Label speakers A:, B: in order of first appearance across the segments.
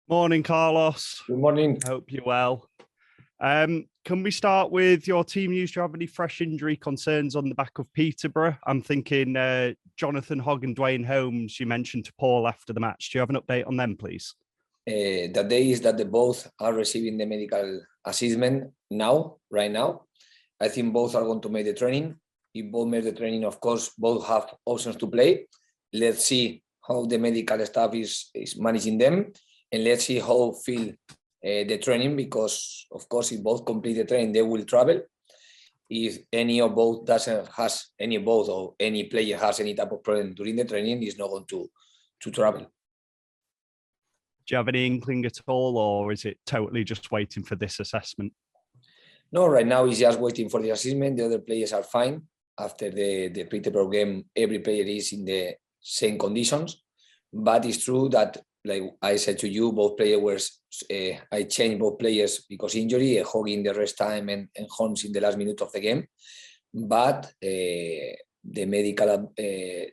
A: Morning, Carlos.
B: Good morning.
A: I hope you're well. Can we start with your team news? Do you have any fresh injury concerns on the back of Peterborough? I'm thinking Jonathan Hogg and Dwayne Holmes, you mentioned to Paul after the match. Do you have an update on them, please?
B: The day is that they both are receiving the medical assessment right now. I think both are going to make the training. If both make the training, of course, both have options to play. Let's see how the medical staff is managing them. And let's see how feel the training, because of course, if both complete the training, they will travel. If any of both has any player has any type of problem during the training, is not going to travel.
A: Do you have any inkling at all, or is it totally just waiting for this assessment?
B: No, right now it's just waiting for the assessment. The other players are fine. After the Peterborough game, every player is in the same conditions. But it's true that, like I said to you, both players I changed both players because injury, Hogg in the rest time and Holmes in the last minute of the game. But the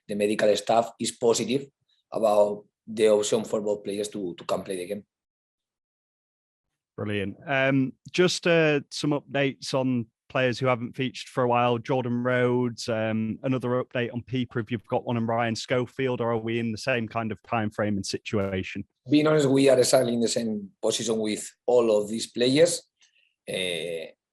B: medical staff is positive about the option for both players to come play the game.
A: Brilliant. Just some updates on players who haven't featured for a while. Jordan Rhodes, another update on Peeper if you've got one, and Ryan Schofield, or are we in the same kind of time frame and situation?
B: Being honest, we are exactly in the same position with all of these players.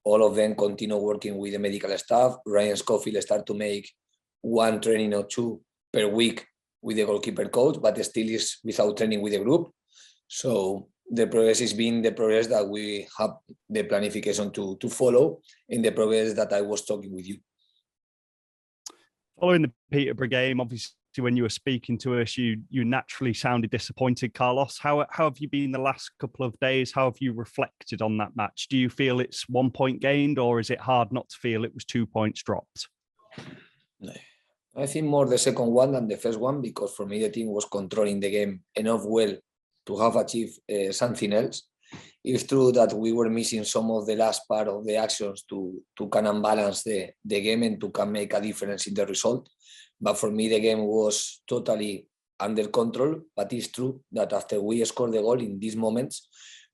B: All of them continue working with the medical staff. Ryan Schofield start to make one training or two per week with the goalkeeper coach, but still is without training with the group. So the progress is being the progress that we have the planification to follow, in the progress that I was talking with you.
A: Following the Peterborough game, obviously when you were speaking to us, you naturally sounded disappointed, Carlos. How have you been the last couple of days? How have you reflected on that match? Do you feel it's 1 point gained, or is it hard not to feel it was 2 points dropped?
B: I think more the second one than the first one, because for me the team was controlling the game enough well to have achieved something else. It's true that we were missing some of the last part of the actions to kind of balance the game and to can make a difference in the result. But for me, the game was totally under control. But it's true that after we scored the goal in these moments,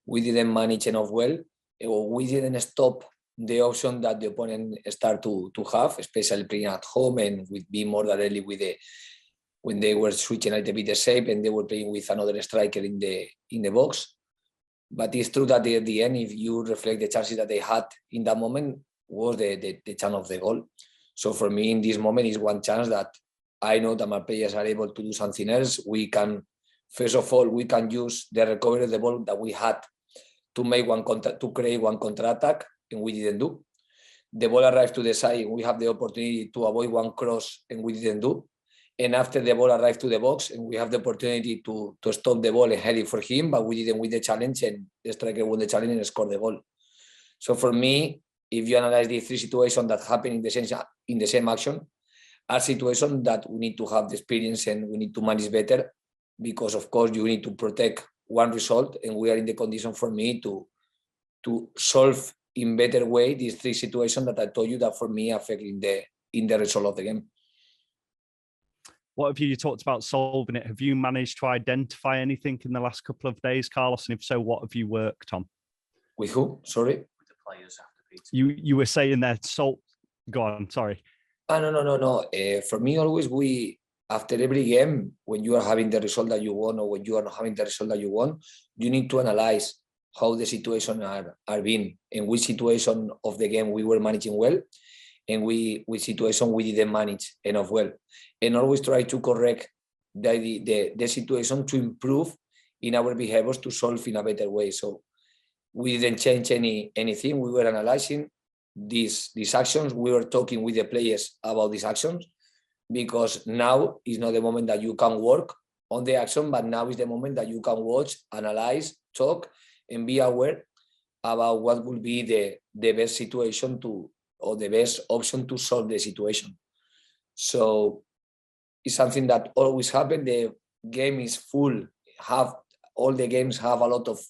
B: we didn't manage enough well, or we didn't stop the option that the opponent start to have, especially playing at home and with being more directly with when they were switching a little bit the shape and they were playing with another striker in the box. But it's true that at the end, if you reflect the chances that they had in that moment, was the chance of the goal. So for me, in this moment, is one chance that I know that my players are able to do something else. We can, first of all, we can use the recovery of the ball that we had to make to create one counter-attack, and we didn't do. The ball arrived to the side, and we have the opportunity to avoid one cross, and we didn't do. And after the ball arrived to the box, and we have the opportunity to stop the ball and head it for him, but we didn't win the challenge, and the striker won the challenge and scored the goal. So for me, if you analyze the three situations that happen in the same action, are situations that we need to have the experience and we need to manage better, because of course you need to protect one result, and we are in the condition for me to solve in better way these three situations that I told you that for me affect in the result of the game.
A: What have you talked about solving it? Have you managed to identify anything in the last couple of days, Carlos? And if so, what have you worked on?
B: With who? Sorry?
C: With the players after Peter.
A: You were saying there, go on, sorry.
B: No. For me, always after every game, when you are having the result that you want, or when you are not having the result that you want, you need to analyze how the situation are being, in which situation of the game we were managing well, and which situation we didn't manage enough well, and always try to correct the situation to improve in our behaviors to solve in a better way. So we didn't change anything. We were analyzing these actions. We were talking with the players about these actions, because now is not the moment that you can work on the action, but now is the moment that you can watch, analyze, talk, and be aware about what will be the best situation or the best option to solve the situation. So it's something that always happens. The game is full. All the games have a lot of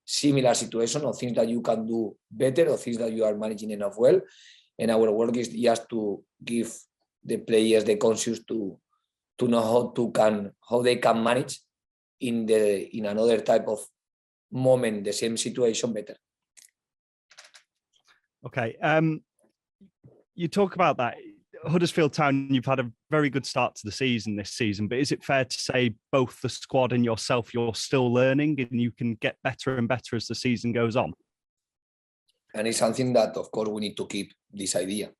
B: similar situations, or things that you can do better, or things that you are managing enough well. And our work is just to give the players the conscience to know how they can manage in another type of moment, the same situation better.
A: Okay. You talk about that. Huddersfield Town, you've had a very good start to the season this season, but is it fair to say both the squad and yourself, you're still learning and you can get better and better as the season goes on?
B: And it's something that, of course, we need to keep this idea,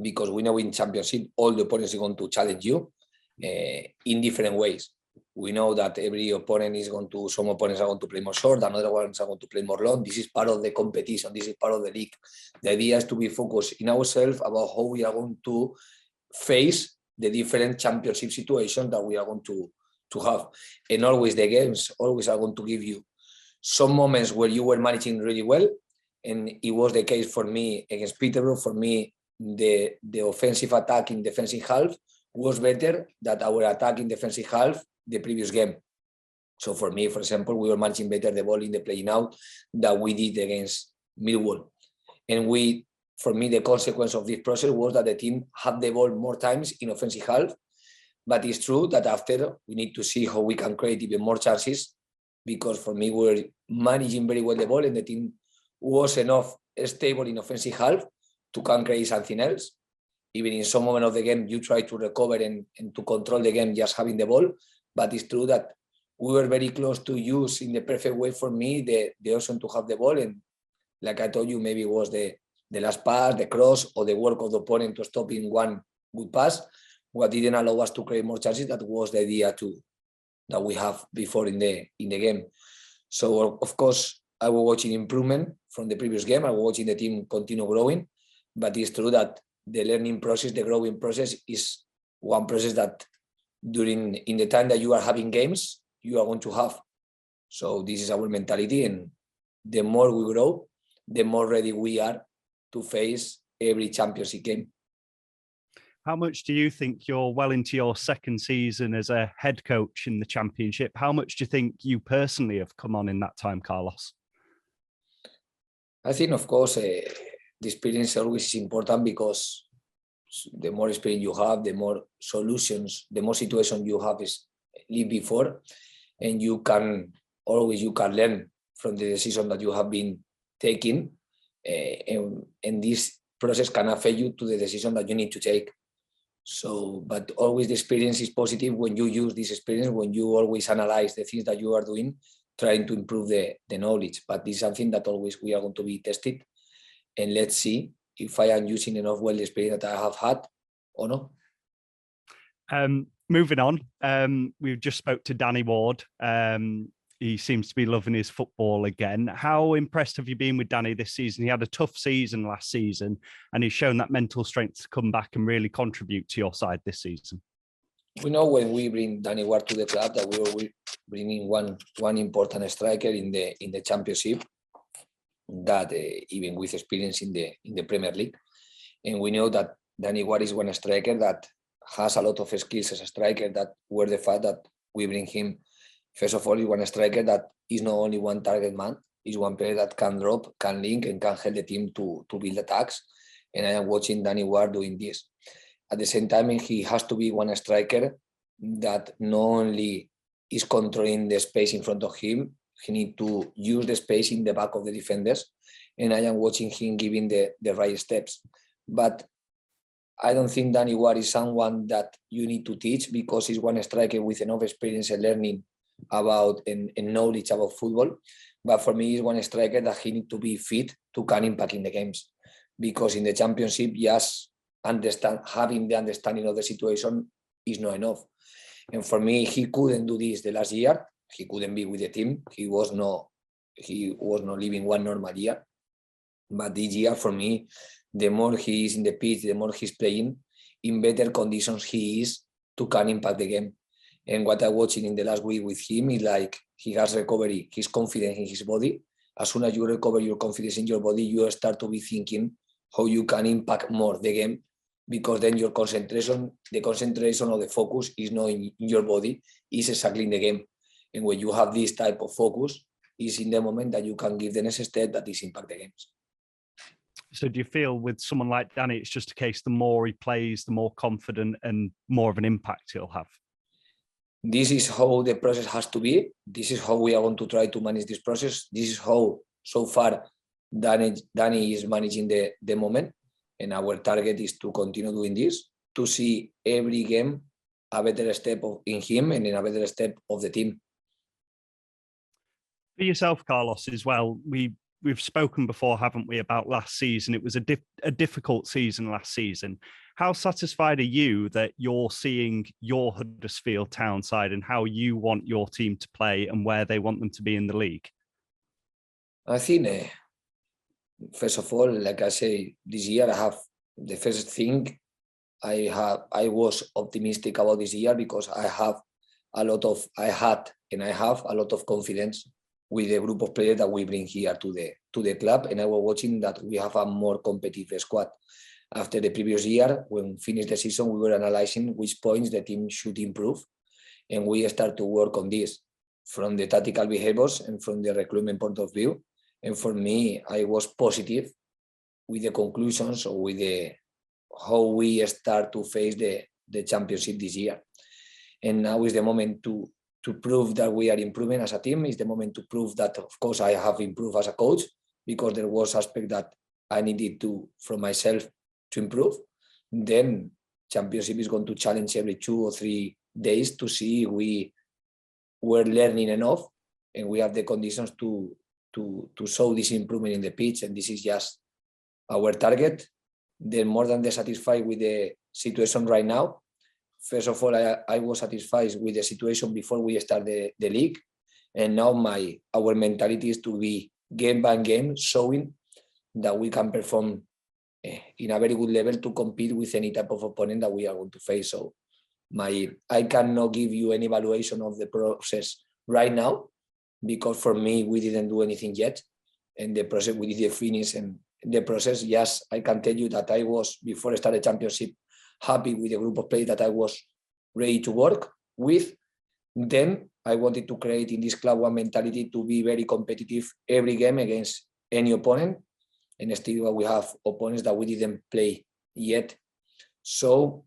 B: because we know in Championship, all the opponents are going to challenge you in different ways. We know that every opponent is going to, some opponents are going to play more short, another ones are going to play more long. This is part of the competition. This is part of the league. The idea is to be focused in ourselves about how we are going to face the different championship situations that we are going to have. And always the games always are going to give you some moments where you were managing really well. And it was the case for me against Peterborough. For me, the offensive attack in defensive half was better than our attack in defensive half the previous game. So for me, for example, we were managing better the ball in the playing out than we did against Millwall. And for me, the consequence of this process was that the team had the ball more times in offensive half. But it's true that after, we need to see how we can create even more chances, because for me, we were managing very well the ball and the team was enough stable in offensive half to can create something else. Even in some moment of the game, you try to recover and to control the game just having the ball. But it's true that we were very close to use in the perfect way for me the option to have the ball. And like I told you, maybe it was the last pass, the cross, or the work of the opponent to stop in one good pass. What didn't allow us to create more chances, that was the idea that we have before in the game. So of course, I was watching improvement from the previous game. I was watching the team continue growing. But it's true that the learning process, the growing process, is one process that in the time that you are having games, you are going to have. So this is our mentality, and the more we grow, the more ready we are to face every championship game.
A: How much do you think you're well into your second season as a head coach in the Championship? How much do you think you personally have come on in that time, Carlos?
B: I think, of course, the experience always is important, because the more experience you have, the more solutions, the more situations you have is lived before, and you can learn from the decision that you have been taking, and this process can affect you to the decision that you need to take. So, but always the experience is positive when you use this experience, when you always analyze the things that you are doing, trying to improve the knowledge. But this is something that always we are going to be tested, and let's see if I am using enough well the experience that I have had or not.
A: Moving on, we just spoke to Danny Ward. He seems to be loving his football again. How impressed have you been with Danny this season? He had a tough season last season, and he's shown that mental strength to come back and really contribute to your side this season.
B: We know when we bring Danny Ward to the club that we will bring in one important striker in the Championship, that even with experience in the Premier League. And we know that Danny Ward is one striker that has a lot of skills as a striker, that were the fact that we bring him. First of all, he's one striker that is not only one target man, he's one player that can drop, can link, and can help the team to build attacks. And I am watching Danny Ward doing this. At the same time, he has to be one striker that not only is controlling the space in front of him, he needs to use the space in the back of the defenders. And I am watching him giving the right steps. But I don't think Danny Ward is someone that you need to teach, because he's one striker with enough experience and learning about and knowledge about football. But for me, he's one striker that he needs to be fit to can impact in the games, because in the Championship, just having the understanding of the situation is not enough. And for me, he couldn't do this the last year. He couldn't be with the team. He was not living one normal year. But this year, for me, the more he is in the pitch, the more he's playing, in better conditions he is to can impact the game. And what I'm watching in the last week with him is like he has recovery, he's confident in his body. As soon as you recover your confidence in your body, you start to be thinking how you can impact more the game, because then your concentration, the concentration or the focus is not in your body, is exactly in the game. And when you have this type of focus, is in the moment that you can give the next step that is impact the games.
A: So do you feel with someone like Danny, it's just a case the more he plays, the more confident and more of an impact he'll have?
B: this is how the process has to be. This is how we are going to try to manage this process. This is how, so far, Danny is managing the moment. And our target is to continue doing this, to see every game a better step in him and in a better step of the team.
A: For yourself, Carlos, as well, we've spoken before, haven't we, about last season? It was a difficult season last season. How satisfied are you that you're seeing your Huddersfield Town side and how you want your team to play and where they want them to be in the league?
B: I think, first of all, like I say, this year I have the first thing I was optimistic about this year because I had a lot of confidence with the group of players that we bring here to the club, and I was watching that we have a more competitive squad. After the previous year, when we finished the season, we were analyzing which points the team should improve, and we start to work on this from the tactical behaviors and from the recruitment point of view. And for me, I was positive with the conclusions or with how we start to face the championship this year. And now is the moment to prove that we are improving as a team. It's the moment to prove that, of course, I have improved as a coach because there was aspect that I needed to, from myself, to improve. Then championship is going to challenge every 2 or 3 days to see if we were learning enough and we have the conditions to show this improvement in the pitch, and this is just our target. Then more than satisfied with the situation right now. First of all, I was satisfied with the situation before we start the league, and now our mentality is to be game by game showing that we can perform in a very good level to compete with any type of opponent that we are going to face. So I cannot give you any evaluation of the process right now, because for me, we didn't do anything yet. And the process, we did finish, and the process, yes, I can tell you that I was, before I started the championship, happy with the group of players that I was ready to work with. Then I wanted to create in this club one mentality to be very competitive every game against any opponent. And still we have opponents that we didn't play yet. So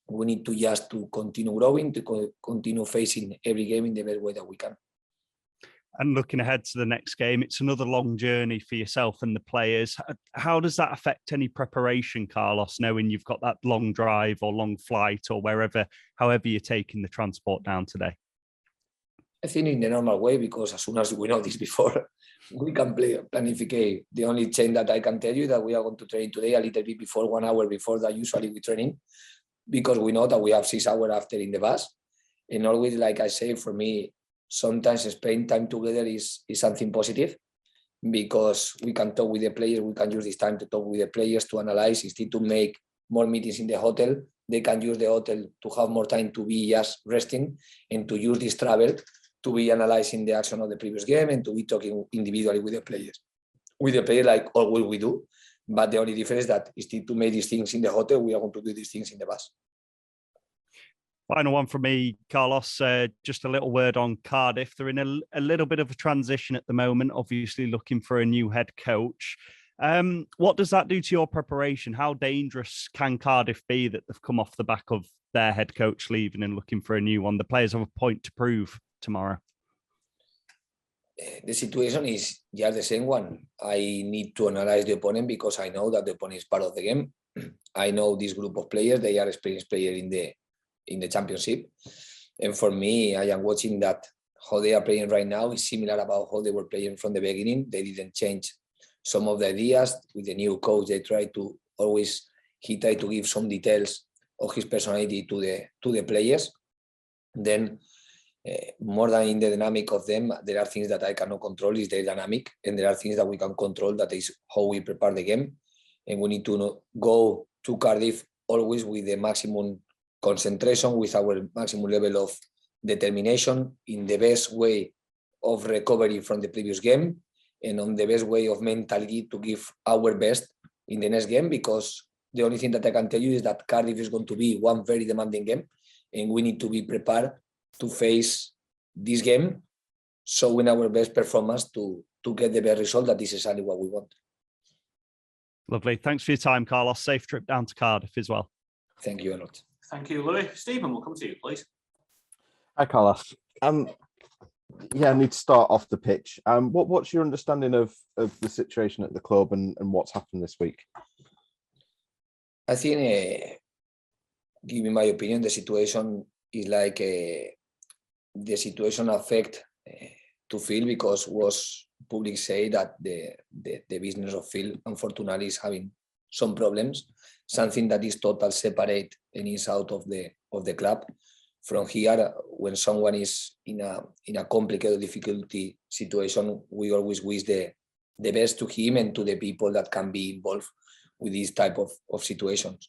B: we need to just to continue growing, to continue facing every game in the best way that we can.
A: And looking ahead to the next game, it's another long journey for yourself and the players. How does that affect any preparation, Carlos, knowing you've got that long drive or long flight or however you're taking the transport down today?
B: I think in the normal way, because as soon as we know this before, we can planificate. The only change that I can tell you that we are going to train today a little bit before, 1 hour before that usually we training, because we know that we have 6 hours after in the bus. And always, like I say, for me, sometimes spending time together is something positive, because we can talk with the players. We can use this time to talk with the players, to analyze, instead to make more meetings in the hotel. They can use the hotel to have more time to be just resting, and to use this travel to be analyzing the action of the previous game and to be talking individually with the players. With the players, like always we do. But the only difference is that instead to make these things in the hotel, we are going to do these things in the bus.
A: Final one from me, Carlos, just a little word on Cardiff. They're in a little bit of a transition at the moment, obviously looking for a new head coach. What does that do to your preparation? How dangerous can Cardiff be that they've come off the back of their head coach leaving and looking for a new one? The players have a point to prove tomorrow.
B: The situation is just the same one. I need to analyze the opponent because I know that the opponent is part of the game. I know this group of players, they are experienced players in the championship. And for me, I am watching that how they are playing right now is similar about how they were playing from the beginning. They didn't change some of the ideas. With the new coach, he tried to give some details of his personality to the players. Then more than in the dynamic of them, there are things that I cannot control, is their dynamic, and there are things that we can control, that is how we prepare the game. And we need to go to Cardiff always with the maximum concentration, with our maximum level of determination, in the best way of recovery from the previous game, and on the best way of mentality to give our best in the next game, because the only thing that I can tell you is that Cardiff is going to be one very demanding game, and we need to be prepared to face this game, showing our best performance to get the best result. That is exactly what we want.
A: Lovely. Thanks for your time, Carlos. Safe trip down to Cardiff as well.
B: Thank you a lot.
C: Thank you, Louis. Stephen, we'll come to you, please.
D: Hi, Carlos. Yeah, I need to start off the pitch. What's your understanding of the situation at the club and what's happened this week?
B: I think, giving my opinion, the situation is like the situation affect to Phil because was public say that the business of Phil unfortunately is having some problems, something that is total separate and is out of the club. From here, when someone is in a complicated difficulty situation, we always wish the best to him and to the people that can be involved with this type of situations.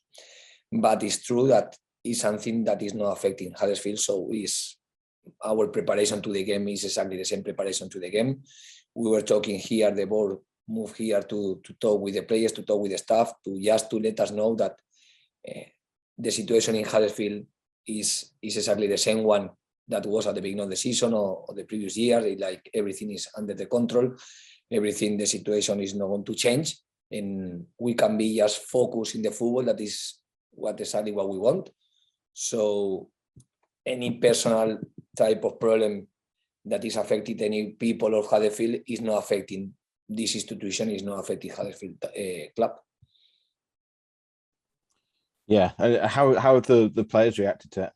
B: But it's true that it's something that is not affecting Huddersfield, so is our preparation to the game is exactly the same preparation to the game. We were talking here, the board moved here to talk with the players, to talk with the staff, to let us know that the situation in Huddersfield is exactly the same one that was at the beginning of the season or the previous year. Like everything is under the control, the situation is not going to change, and we can be just focused in the football. That is exactly what we want. So any personal type of problem that is affecting any people of Huddersfield is not affecting this institution, is not affecting Huddersfield club.
D: Yeah, how have the players reacted to it?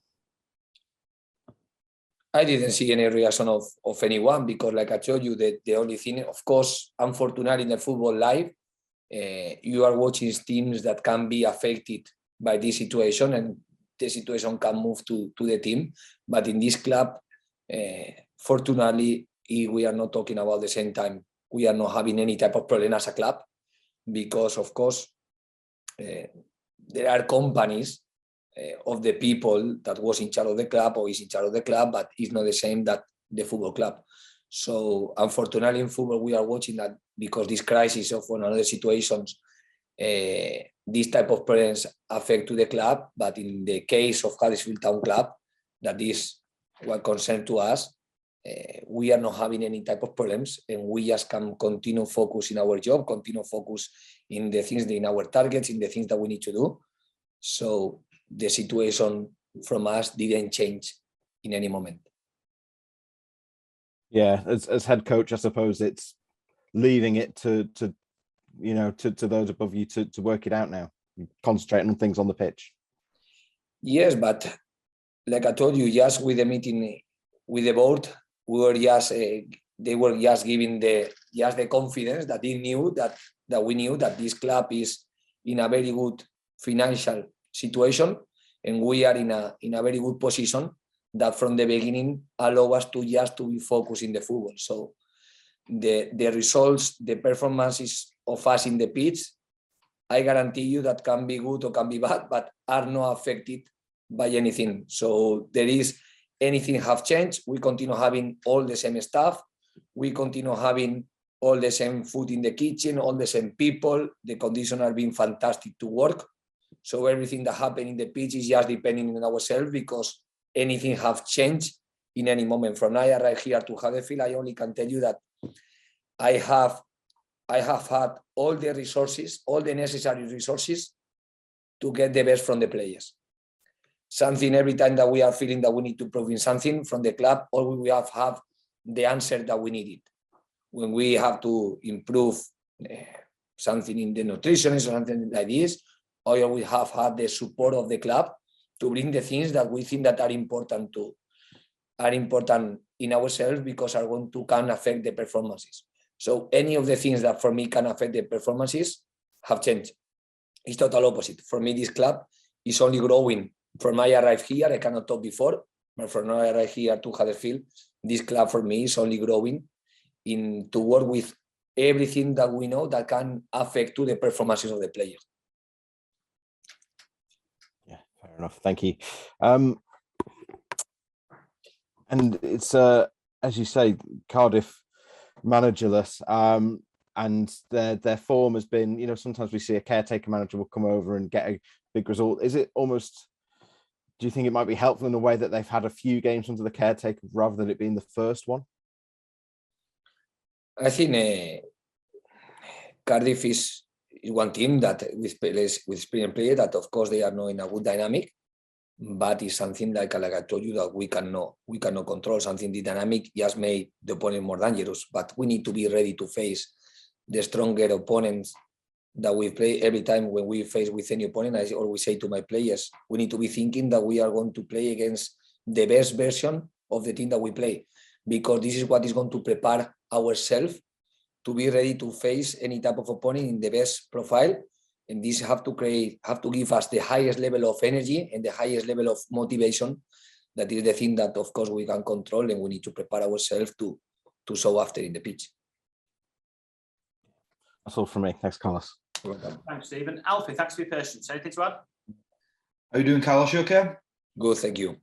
B: I didn't see any reaction of anyone because, like I told you, the only thing, of course, unfortunately in the football live, you are watching teams that can be affected by this situation and the situation can move to the team. But in this club, fortunately, we are not talking about the same time. We are not having any type of problem as a club because, of course, there are companies of the people that was in charge of the club or is in charge of the club, but it's not the same that the football club. So unfortunately in football, we are watching that because this crisis of another situations, this type of problems affect to the club. But in the case of Huddersfield Town Club, that is what concerns to us, we are not having any type of problems and we just can continue focus in our job, continue focus in the things, in our targets, in the things that we need to do. So the situation from us didn't change in any moment.
D: Yeah, as head coach, I suppose it's leaving it to those above you to work it out now, concentrating on things on the pitch.
B: Yes, but like I told you, just with the meeting with the board, we were just they were just giving the confidence that they knew that we knew that this club is in a very good financial situation and we are in a very good position that from the beginning allow us to be focused in the football. So the results, the performances of us in the pitch, I guarantee you that can be good or can be bad, but are not affected by anything. So there is anything have changed. We continue having all the same stuff. We continue having all the same food in the kitchen, all the same people. The conditions are being fantastic to work. So everything that happened in the pitch is just depending on ourselves because anything have changed in any moment. From now right here to Huddersfield, I only can tell you that I have had all the resources, all the necessary resources to get the best from the players. Something every time that we are feeling that we need to prove in something from the club, or we have the answer that we needed. When we have to improve something in the nutrition or something like this, or we have had the support of the club to bring the things that we think that are important in ourselves because are going to can affect the performances. So any of the things that for me can affect the performances have changed. It's total opposite. For me, this club is only growing. From I arrived here, I cannot talk before, but from I arrived here to Huddersfield, this club for me is only growing to work with everything that we know that can affect to the performances of the players.
D: Yeah, fair enough. Thank you. And it's as you say, Cardiff managerless, and their form has been, sometimes we see a caretaker manager will come over and get a big result. Is it almost, do you think it might be helpful in a way that they've had a few games under the caretaker rather than it being the first one?
B: I think Cardiff is one team that with experienced players that of course they are not in a good dynamic. but it's something like I told you that we cannot control. Something the dynamic just made the opponent more dangerous, but we need to be ready to face the stronger opponents that we play. Every time when we face with any opponent, I always say to my players, we need to be thinking that we are going to play against the best version of the team that we play, because this is what is going to prepare ourselves to be ready to face any type of opponent in the best profile. And this have to give us the highest level of energy and the highest level of motivation. That is the thing that, of course, we can control, and we need to prepare ourselves to show after in the pitch.
D: That's all from me. Thanks, Carlos.
C: Thanks, Stephen. Alfie, thanks for your patience. Anything to add?
E: How are you doing, Carlos? You okay?
B: Good, thank you.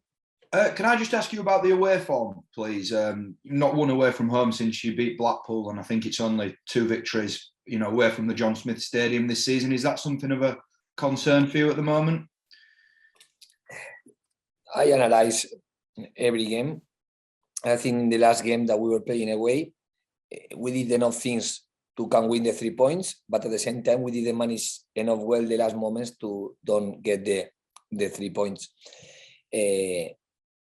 E: Can I just ask you about the away form, please? You've not won away from home since you beat Blackpool, and I think it's only 2 victories, away from the John Smith Stadium this season. Is that something of a concern for you at the moment?
B: I analyze every game. I think in the last game that we were playing away, we did enough things to can win the 3 points, but at the same time, we didn't manage enough well the last moments to don't get the 3 points.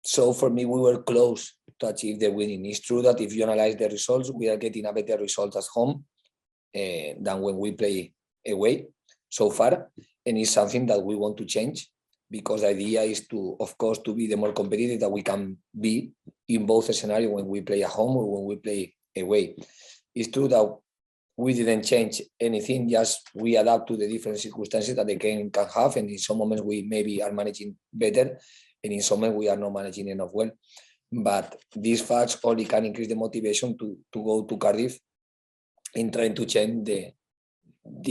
B: So for me, we were close to achieve the winning. It's true that if you analyze the results, we are getting a better result at home than when we play away so far. And it's something that we want to change, because the idea is to, of course, to be the more competitive that we can be in both scenarios, when we play at home or when we play away. It's true that we didn't change anything, just we adapt to the different circumstances that the game can have. And in some moments we maybe are managing better, and in some moments we are not managing enough well. But these facts only can increase the motivation to go to Cardiff in trying to change the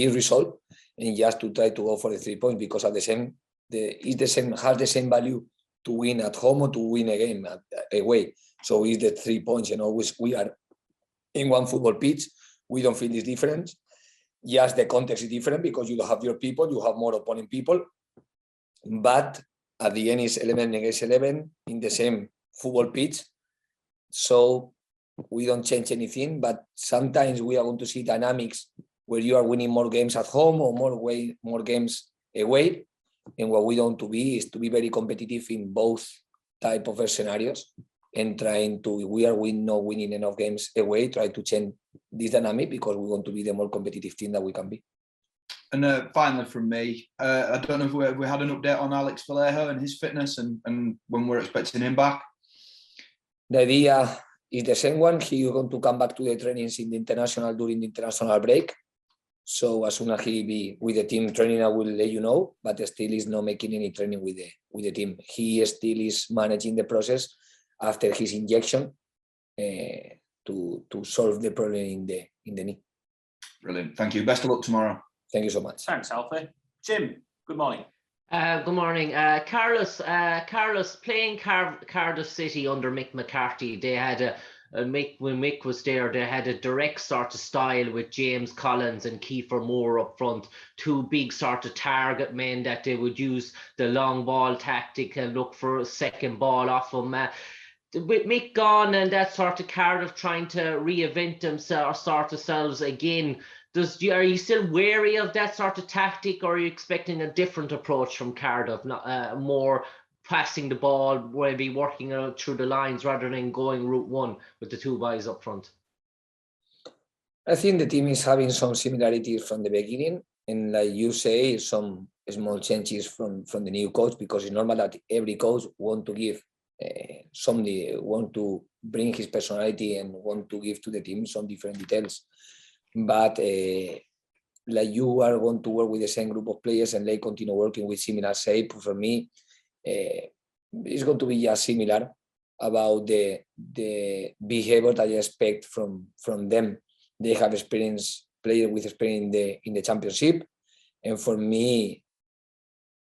B: result, and just to try to go for the 3 points, because at has the same value to win at home or to win a game away. So it's the 3 points, and always we are in one football pitch. We don't feel this difference. Yes, the context is different because you don't have your people, you have more opponent people. But at the end, it's 11 against 11 in the same football pitch. So we don't change anything, but sometimes we are going to see dynamics where you are winning more games at home or more games away. And what we want to be is to be very competitive in both type of scenarios, and trying to, we are not winning enough games away, try to change this dynamic, because we want to be the more competitive team that we can be.
E: And finally from me, I don't know if we had an update on Alex Vallejo and his fitness and when we're expecting him back.
B: The idea is the same one. He is going to come back to the trainings in the international during the international break. So as soon as he be with the team training, I will let you know, but still is not making any training with the team. He still is managing the process after his injection to solve the problem in the knee.
E: Brilliant. Thank you. Best of luck tomorrow.
B: Thank you so much.
C: Thanks, Alfie. Jim, good morning.
F: Good morning. Carlos, playing Cardiff City under Mick McCarthy, they had when Mick was there, they had a direct sort of style with James Collins and Kiefer Moore up front, 2 big sort of target men that they would use the long ball tactic and look for a second ball off them. With Mick gone and that sort of Cardiff trying to reinvent themselves again, are you still wary of that sort of tactic, or are you expecting a different approach from Cardiff, more passing the ball, maybe working through the lines rather than going route one with the 2 guys up front?
B: I think the team is having some similarities from the beginning, and like you say, some small changes from the new coach, because it's normal that every coach want to give want to bring his personality and want to give to the team some different details. But like you are going to work with the same group of players and they continue working with similar shape, for me, it's going to be just similar about the behavior that I expect from them. They have experience, players with experience in the championship, and for me,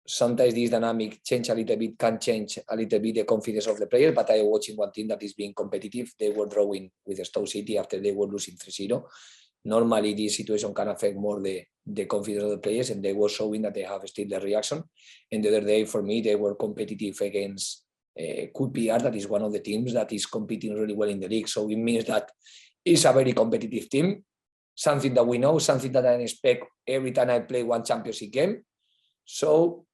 B: sometimes this dynamic change a little bit, can change a little bit the confidence of the players. But I am watching one team that is being competitive. They were drawing with Stoke City after they were losing 3-0. Normally, this situation can affect more the confidence of the players, and they were showing that they have still the reaction. And the other day, for me, they were competitive against QPR, that is one of the teams that is competing really well in the league. So it means that it's a very competitive team, something that we know, something that I expect every time I play one championship game. So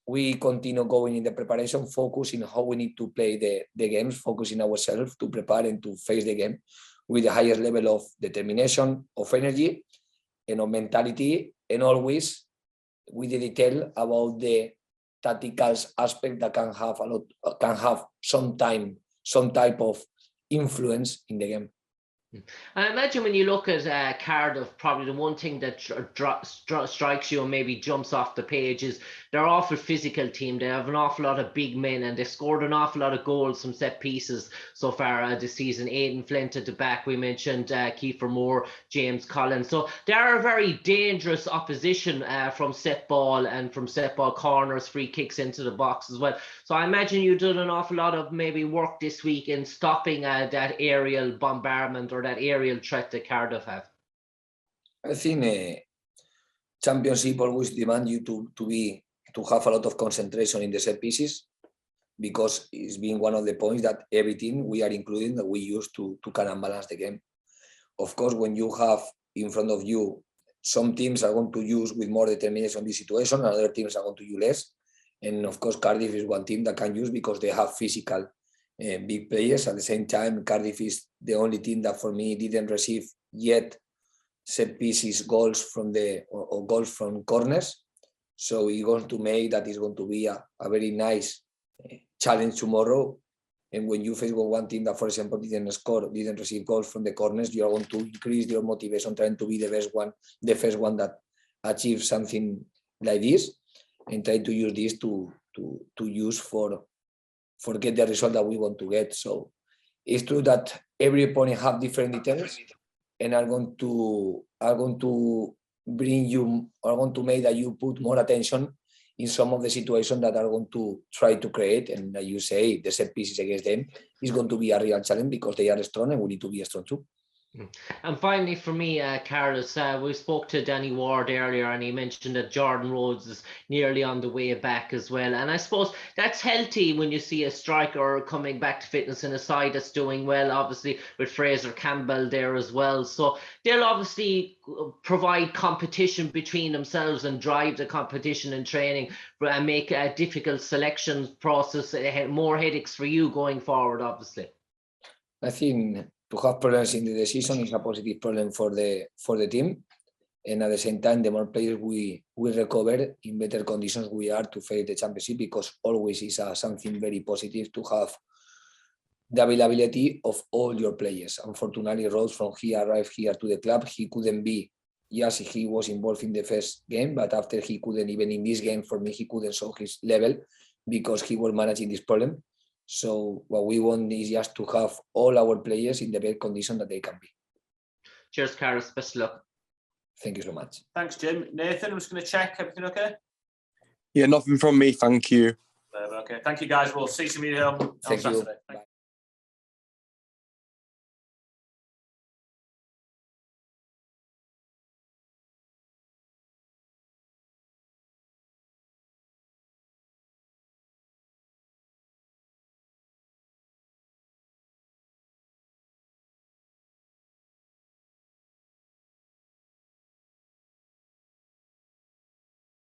B: we continue going in the preparation, focusing how we need to play the games, focusing ourselves to prepare and to face the game with the highest level of determination, of energy, and of mentality, and always with the detail about the tactical aspect that can have some type of influence in the game.
F: I imagine when you look at Cardiff, probably the one thing that strikes you and maybe jumps off the page is they're an awful physical team. They have an awful lot of big men, and they've scored an awful lot of goals from set pieces so far this season. Aidan Flint at the back, we mentioned Kiefer Moore, James Collins. So they are a very dangerous opposition from set ball and from set ball corners, free kicks into the box as well. So I imagine you've done an awful lot of maybe work this week in stopping that aerial bombardment or that aerial threat that Cardiff have.
B: I think championship always demand you to have a lot of concentration in the set pieces, because it's been one of the points that every team, we are including, that we use to kind of balance the game. Of course, when you have in front of you, some teams are going to use with more determination this situation, and other teams are going to use less. And of course, Cardiff is one team that can use because they have physical big players. At the same time, Cardiff is the only team that for me didn't receive yet set pieces goals from or goals from corners. So it's going to make that is going to be a very nice challenge tomorrow. And when you face with one team that, for example, didn't receive goals from the corners, you are going to increase your motivation trying to be the first one that achieves something like this, and try to use this to use for get the result that we want to get. So it's true that every opponent have different details and are going to bring you, are going to make that you put more attention in some of the situations that are going to try to create. And like you say, the set pieces against them is going to be a real challenge because they are strong and we need to be strong too.
F: And finally, for me, Carlos, we spoke to Danny Ward earlier, and he mentioned that Jordan Rhodes is nearly on the way back as well. And I suppose that's healthy when you see a striker coming back to fitness in a side that's doing well, obviously with Fraser Campbell there as well. So they'll obviously provide competition between themselves and drive the competition in training and make a difficult selection process more headaches for you going forward, obviously.
B: I think to have problems in the decision is a positive problem for the team, and at the same time, the more players we recover, in better conditions we are to face the championship, because always is something very positive to have the availability of all your players. Unfortunately, Rhodes from here arrived here to the club. He couldn't be, yes, he was involved in the first game, but after he couldn't, even in this game, for me, he couldn't show his level because he was managing this problem. So what we want is just to have all our players in the best condition that they can be.
F: Cheers, Carlos. Best of luck.
B: Thank you so much.
C: Thanks, Jim. Nathan, I'm just going to check. Everything okay?
G: Yeah, nothing from me. Thank you.
C: Okay. Thank you, guys. We'll see some of you on Saturday.
B: Bye.